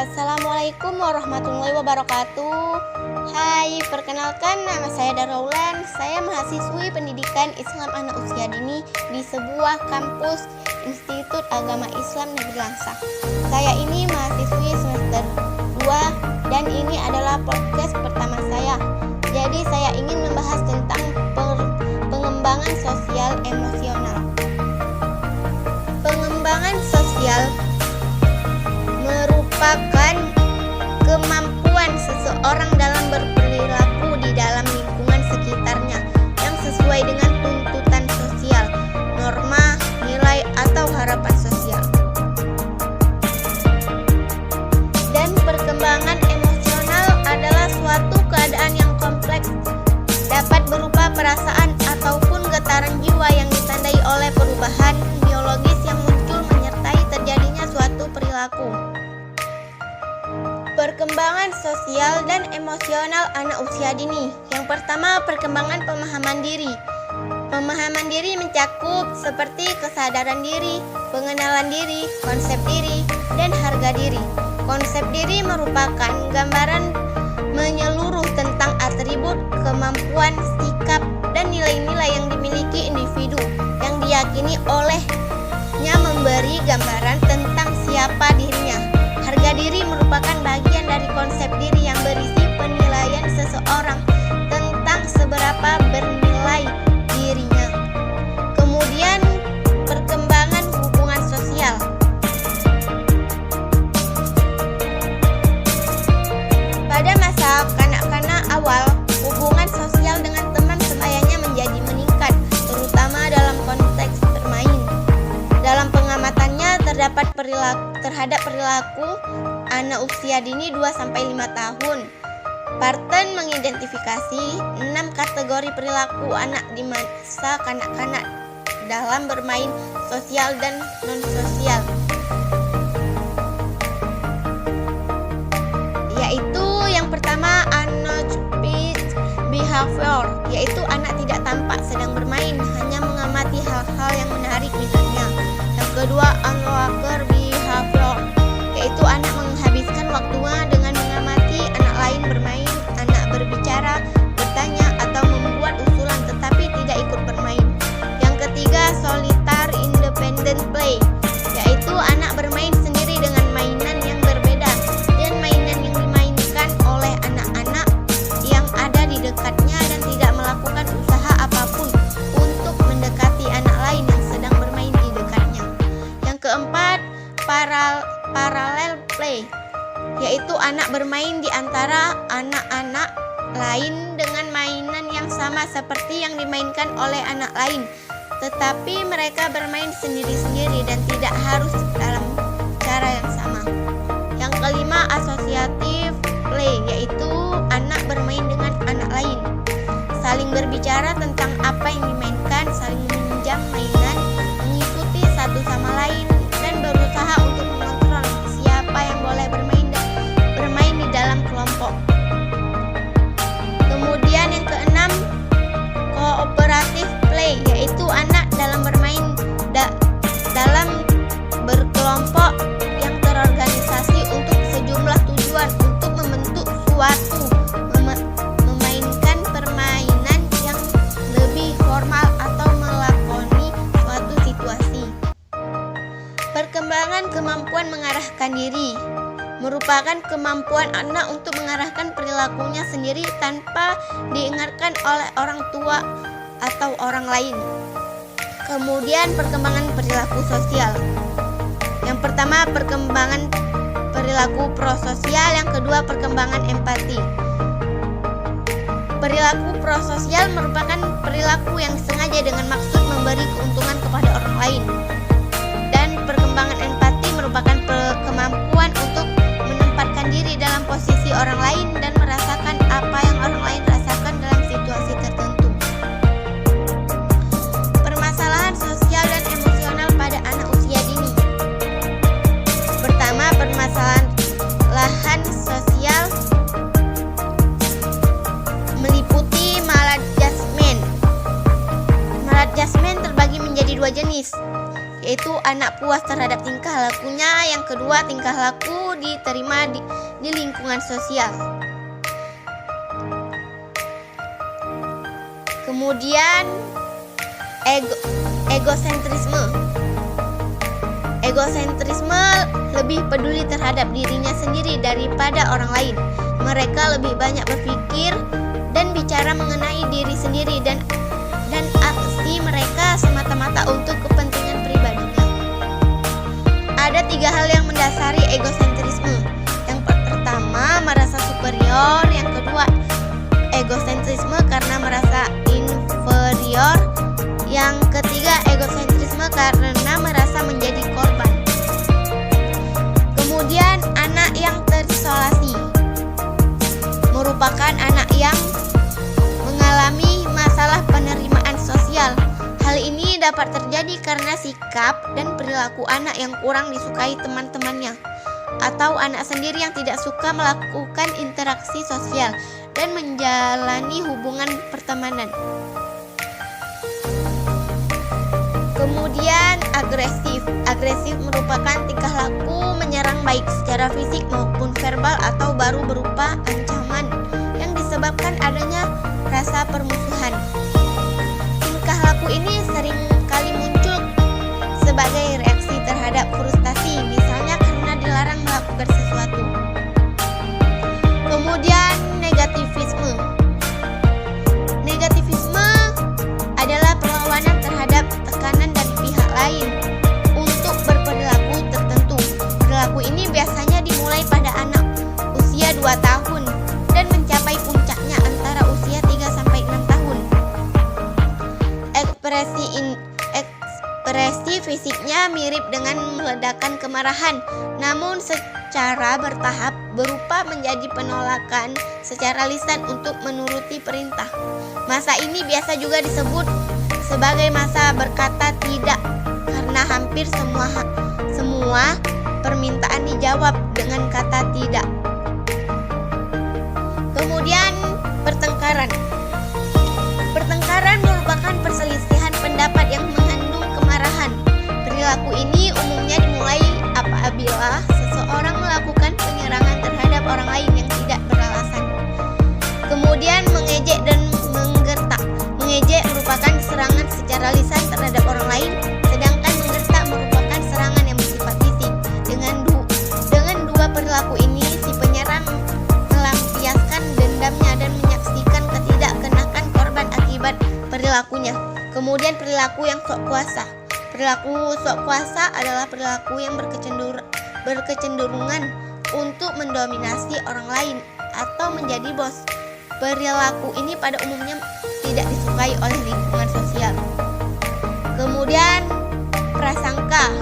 Assalamualaikum warahmatullahi wabarakatuh. Hai, perkenalkan nama saya Daraulan. Saya mahasiswi pendidikan Islam anak usia dini di sebuah kampus Institut Agama Islam Negeri Langsa. Saya ini mahasiswi semester 2 dan ini adalah podcast pertama saya. Jadi saya ingin membahas tentang pengembangan sosial emosional. Pengembangan sosial merupakan kemampuan seseorang dalam berperilaku di dalam lingkungan sekitarnya yang sesuai dengan tuntutan sosial, norma, nilai, atau harapan sosial. Dan perkembangan emosional adalah suatu keadaan yang kompleks, dapat berupa perasaan ataupun getaran jiwa yang ditandai oleh perubahan biologis yang muncul menyertai terjadinya suatu perilaku. Perkembangan sosial dan emosional anak usia dini. Yang pertama, perkembangan pemahaman diri. Pemahaman diri mencakup seperti kesadaran diri, pengenalan diri, konsep diri, dan harga diri. Konsep diri merupakan gambaran menyeluruh tentang atribut, kemampuan, sikap, dan nilai-nilai yang dimiliki individu yang diyakini olehnya memberi gambaran tentang siapa dirinya. Harga diri merupakan bagian dari konsep diri yang berisi penilaian seseorang tentang seberapa bernilai dirinya. Kemudian, perkembangan hubungan sosial. Pada masa kanak-kanak awal, hubungan sosial dengan teman sebayanya menjadi meningkat, terutama dalam konteks bermain. Dalam pengamatannya terdapat terhadap perilaku anak usia dini 2-5 tahun. Parton mengidentifikasi 6 kategori perilaku anak di masa kanak-kanak dalam bermain sosial dan non-sosial, yaitu yang pertama unobserved behavior, yaitu anak tidak tampak sedang bermain, hanya mengamati hal-hal yang menarik misalnya. Yang kedua, unaware behavior, yaitu anak menghabiskan waktunya dengan mengamati anak lain bermain, anak berbicara, bertanya, atau membuat usulan tetapi tidak ikut bermain. Yang ketiga, solitary independent play, yaitu anak bermain sendiri dengan mainan yang berbeda dan mainan yang dimainkan oleh anak-anak yang ada di dekatnya dan tidak melakukan usaha apapun untuk mendekati anak lain yang sedang bermain di dekatnya. Yang keempat, parallel play, yaitu anak bermain di antara anak-anak lain dengan mainan yang sama seperti yang dimainkan oleh anak lain, tetapi mereka bermain sendiri-sendiri dan tidak harus dalam cara yang sama. Yang kelima, associative play, yaitu anak bermain dengan anak lain, saling berbicara tentang apa yang dimainkan, saling meminjam mainan, mengikuti satu sama lain, dan berusaha untuk mengontrol siapa yang boleh bermain di dalam kelompok. Kemudian yang keenam, cooperative play, yaitu anak dalam bermain dalam berkelompok yang terorganisasi untuk sejumlah tujuan untuk membentuk suatu memainkan permainan yang lebih formal atau melakoni suatu situasi. Perkembangan kemampuan mengarahkan diri merupakan kemampuan anak untuk mengarahkan perilakunya sendiri tanpa diingatkan oleh orang tua atau orang lain. Kemudian perkembangan perilaku sosial. Yang pertama, perkembangan perilaku prososial, yang kedua perkembangan empati. Perilaku prososial merupakan perilaku yang sengaja dengan maksud memberi keuntungan kepada orang lain. Dan perkembangan empati merupakan kemampuan untuk menempatkan diri dalam posisi orang lain dan merasakan apa yang orang lain rasakan dalam situasi tertentu. Permasalahan sosial dan emosional pada anak usia dini. Pertama, permasalahan sosial meliputi maladjustment. Maladjustment terbagi menjadi 2 jenis, yaitu anak puas terhadap tingkah lakunya. Yang kedua, tingkah laku diterima di lingkungan sosial. Kemudian egosentrisme. Egosentrisme lebih peduli terhadap dirinya sendiri daripada orang lain. Mereka lebih banyak berpikir dan bicara mengenai diri sendiri dan aksi mereka semata-mata untuk kepentingan pribadinya. Ada 3 hal yang mendasari egosentrisme. Yang pertama, merasa superior. Yang kedua, egosentrisme karena merasa inferior. Yang ketiga, egosentrisme karena merasa menjadi korban. Kemudian, anak yang terisolasi merupakan anak yang mengalami masalah penerimaan sosial. Hal ini dapat terjadi karena sikap dan perilaku anak yang kurang disukai teman-temannya, atau anak sendiri yang tidak suka melakukan interaksi sosial dan menjalani hubungan pertemanan. Kemudian agresif. Agresif merupakan tingkah laku menyerang baik secara fisik maupun verbal atau baru berupa ancaman yang disebabkan adanya rasa permusuhan. Tingkah laku ini sering kali muncul sebagai reaksi terhadap frustasi, misalnya karena dilarang melakukan sesuatu. Kemudian negativisme. Negativisme adalah perlawanan terhadap tekanan dari pihak lain untuk berperilaku tertentu. Perilaku ini biasanya dimulai pada anak usia 2 tahun dan mencapai puncaknya antara usia 3-6 tahun. Ekspresi fisiknya mirip dengan meledakan kemarahan, namun secara bertahap berupa menjadi penolakan secara lisan untuk menuruti perintah. Masa ini biasa juga disebut sebagai masa berkata tidak, karena hampir semua permintaan dijawab dengan kata tidak. Kemudian pertengkaran. Pertengkaran merupakan perselisihan pendapat yang mengandung kemarahan. Perilaku ini umumnya dimulai apabila seseorang melakukan penyerangan terhadap orang lain yang tidak beralasan. Kemudian mengejek dan menggertak. Mengejek merupakan serangan secara lisan terhadap orang lain, sedangkan menggertak merupakan serangan yang bersifat fisik. Dengan dua perilaku ini, si penyerang melampiaskan dendamnya dan menyaksikan ketidakkenakan korban akibat perilakunya. Kemudian perilaku yang sok kuasa. Perilaku sok kuasa adalah perilaku yang berkecenderungan untuk mendominasi orang lain atau menjadi bos. Perilaku ini pada umumnya tidak disukai oleh lingkungan sosial. Kemudian prasangka.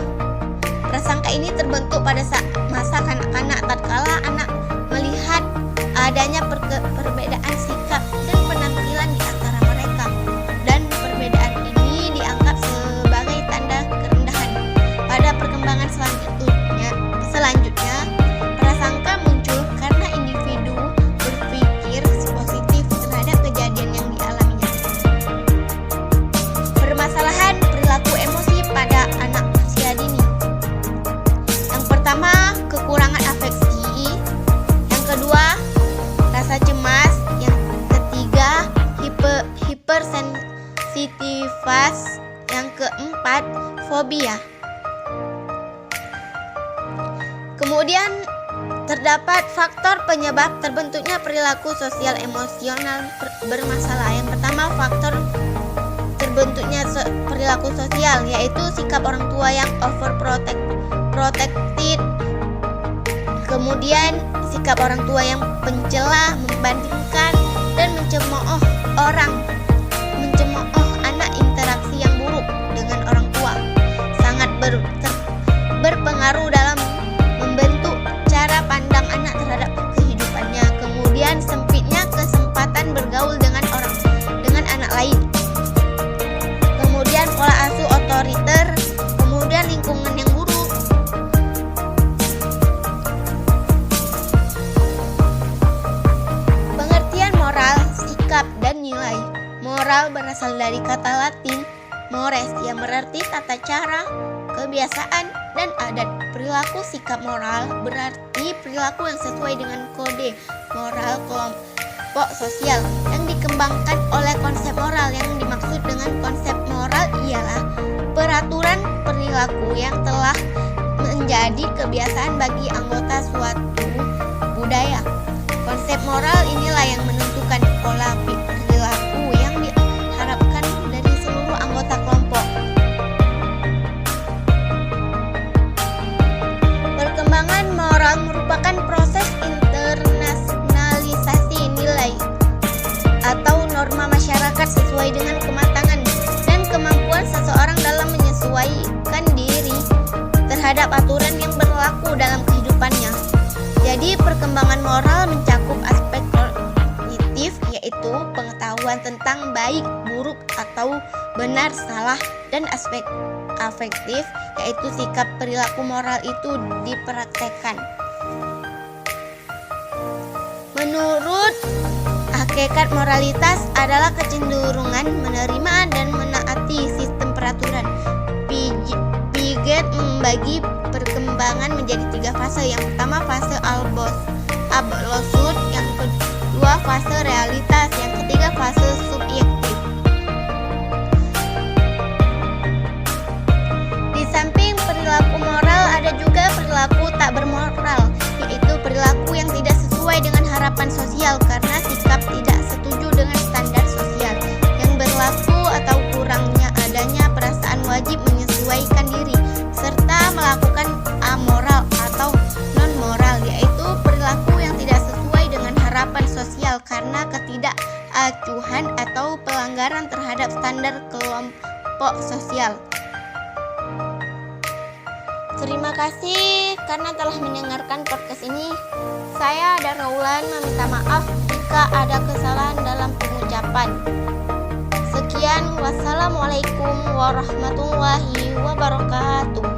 Prasangka ini terbentuk pada masa kanak-kanak tatkala anak melihat adanya perbedaan sikap dan penampilan di antara mereka, dan perbedaan ini dianggap sebagai tanda kerendahan. Pada perkembangan selanjutnya, prasangka muncul karena individu berpikir positif terhadap kejadian yang dialaminya. Permasalahan perilaku emosi pada anak usia dini. Yang pertama, kekurangan afeksi. Yang kedua, rasa cemas. Yang ketiga, hipersensitivitas. Yang keempat, fobia. Kemudian terdapat faktor penyebab terbentuknya perilaku sosial emosional bermasalah. Yang pertama, faktor terbentuknya perilaku sosial, yaitu sikap orang tua yang overprotected. Kemudian sikap orang tua yang pencela, membandingkan, dan mencemooh anak. Interaksi yang buruk dengan orang tua sangat berpengaruh dalam membentuk cara pandang anak terhadap kehidupannya. Kemudian sempitnya kesempatan bergaul dengan anak lain. Kemudian pola asuh otoriter. Kemudian lingkungan yang buruk. Pengertian moral, sikap, dan nilai. Moral berasal dari kata Latin mores yang berarti tata cara, kebiasaan, dan adat. Perilaku sikap moral berarti perilaku yang sesuai dengan kode moral kelompok sosial yang dikembangkan oleh konsep moral. Yang dimaksud dengan konsep moral ialah peraturan perilaku yang telah menjadi kebiasaan bagi anggota suatu budaya. Konsep moral inilah yang menentukan pola perilaku yang diharapkan dari seluruh anggota kelompok. Perkembangan moral merupakan proses internalisasi nilai atau norma masyarakat sesuai dengan kematangan dan kemampuan seseorang dalam menyesuaikan diri terhadap aturan yang berlaku dalam kehidupannya. Jadi perkembangan moral mencakup aspek kognitif, yaitu pengetahuan tentang baik, buruk, atau benar, salah, dan aspek afektif, yaitu sikap perilaku moral itu dipraktekkan. Menurut hakikat moralitas adalah kecenderungan menerima dan menaati sistem peraturan. Piaget membagi perkembangan menjadi 3 fase. Yang pertama fase absolut, yang kedua fase realitas, yang ketiga fase subjektif. Di samping perilaku moral ada juga perilaku tak bermoral, yaitu perilaku yang tidak sesuai dengan harapan sosial karena sikap tidak setuju dengan standar sosial yang berlaku atau kurangnya adanya perasaan wajib menyesuaikan diri, serta melakukan amoral atau non-moral, yaitu perilaku yang tidak sesuai dengan harapan sosial karena ketidakacuhan atau pelanggaran terhadap standar kelompok sosial. Terima kasih karena telah mendengarkan podcast ini. Saya Daraulan meminta maaf jika ada kesalahan dalam pengucapan. Sekian, wassalamualaikum warahmatullahi wabarakatuh.